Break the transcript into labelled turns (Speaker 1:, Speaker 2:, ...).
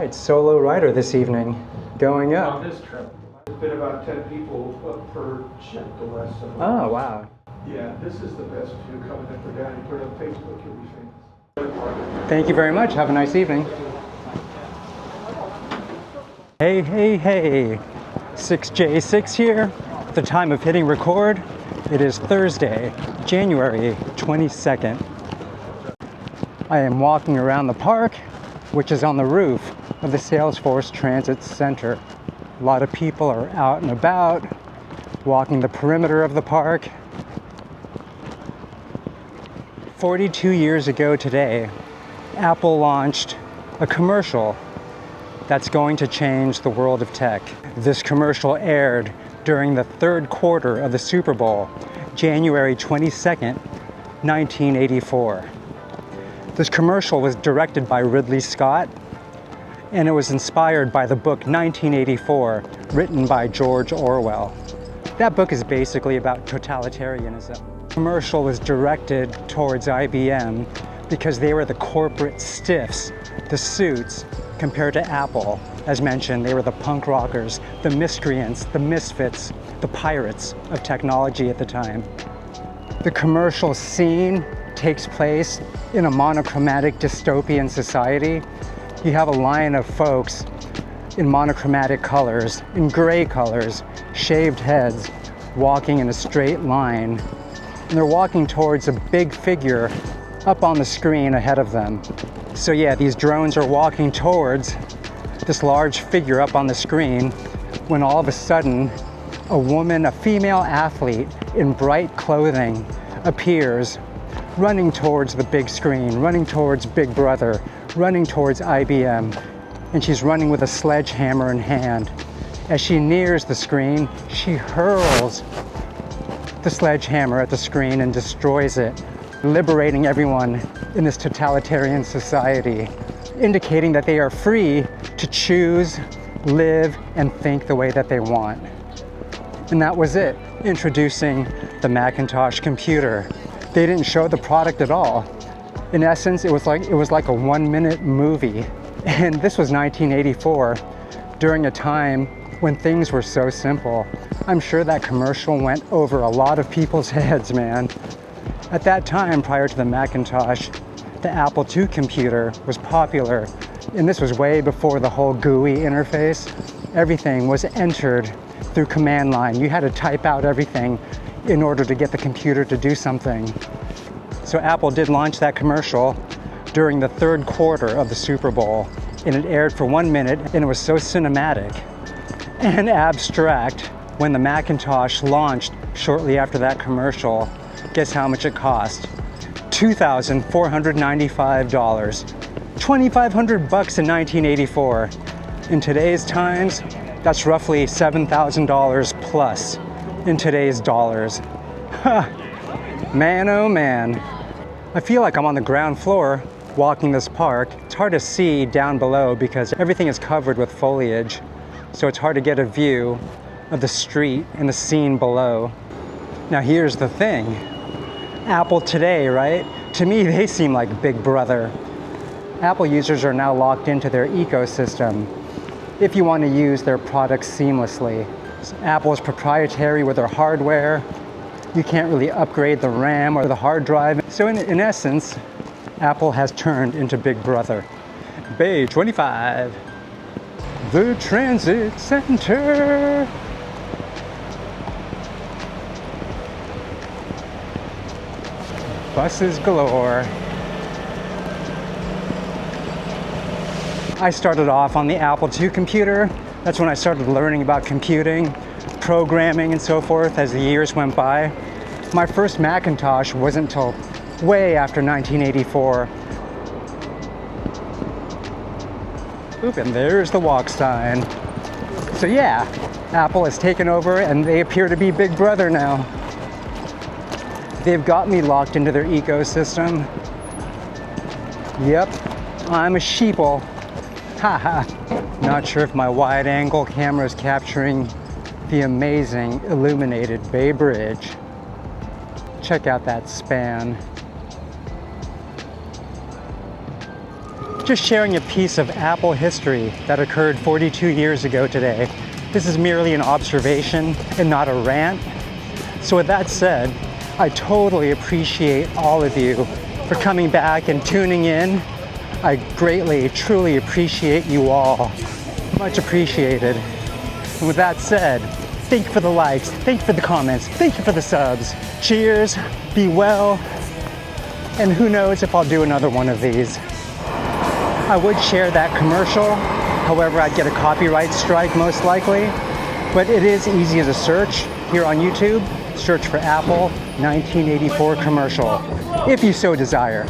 Speaker 1: right, solo rider this evening, going up.
Speaker 2: On this trip, there's been about 10 people per ship the last several months.
Speaker 1: Oh, wow.
Speaker 2: Yeah, this is the best view coming in for down. You put it on Facebook, you'll be famous.
Speaker 1: Thank you very much. Have a nice evening. Hey, hey, hey. 6J6 here. At the time of hitting record, it is Thursday, January 22nd. I am walking around the park, which is on the roof of the Salesforce Transit Center. A lot of people are out and about, walking the perimeter of the park. 42 years ago today, Apple launched a commercial that's going to change the world of tech. This commercial aired during the third quarter of the Super Bowl, January 22nd, 1984. This commercial was directed by Ridley Scott, and it was inspired by the book 1984, written by George Orwell. That book is basically about totalitarianism. The commercial was directed towards IBM because they were the corporate stiffs, the suits, compared to Apple. As mentioned, they were the punk rockers, the miscreants, the misfits, the pirates of technology at the time. The commercial scene takes place in a monochromatic dystopian society. You have a line of folks in monochromatic colors, in gray colors, shaved heads, walking in a straight line. And they're walking towards a big figure up on the screen ahead of them. So yeah, these drones are walking towards this large figure up on the screen when all of a sudden a woman, a female athlete in bright clothing appears, running towards the big screen, running towards Big Brother, running towards IBM, and she's running with a sledgehammer in hand. As she nears the screen, she hurls the sledgehammer at the screen and destroys it, liberating everyone in this totalitarian society, indicating that they are free to choose, live, and think the way that they want. And that was it, introducing the Macintosh computer. They didn't show the product at all. In essence, it was like a 1-minute movie. And this was 1984, during a time when things were so simple. I'm sure that commercial went over a lot of people's heads, man. At that time, prior to the Macintosh, the Apple II computer was popular. And this was way before the whole GUI interface. Everything was entered through command line. You had to type out everything in order to get the computer to do something. So Apple did launch that commercial during the third quarter of the Super Bowl, and it aired for 1 minute, and it was so cinematic and abstract. When the Macintosh launched shortly after that commercial, guess how much it cost? $2,495. $2,500 in 1984. In today's times, that's roughly $7,000 plus in today's dollars. Man, oh man. I feel like I'm on the ground floor walking this park. It's hard to see down below because everything is covered with foliage, so it's hard to get a view of the street and the scene below. Now here's the thing. Apple today, right? To me, they seem like Big Brother. Apple users are now locked into their ecosystem if you want to use their products seamlessly. Apple is proprietary with their hardware. You can't really upgrade the RAM or the hard drive. So in essence, Apple has turned into Big Brother. Bay 25, the Transit Center. Buses galore. I started off on the Apple II computer. That's when I started learning about computing, programming, and so forth as the years went by. My first Macintosh wasn't until way after 1984. Oop, and there's the walk sign. So yeah, Apple has taken over and they appear to be Big Brother now. They've got me locked into their ecosystem. Yep, I'm a sheeple. Haha. Not sure if my wide-angle camera is capturing the amazing illuminated Bay Bridge. Check out that span. just sharing a piece of Apple history that occurred 42 years ago today. This is merely an observation and not a rant. So with that said, I totally appreciate all of you for coming back and tuning in. I greatly, truly appreciate you all. Much appreciated. And with that said, thank you for the likes, thank you for the comments, thank you for the subs. Cheers, be well, and who knows if I'll do another one of these. I would share that commercial, however I'd get a copyright strike most likely, but it is easy as a search here on YouTube. Search for Apple 1984 commercial, if you so desire.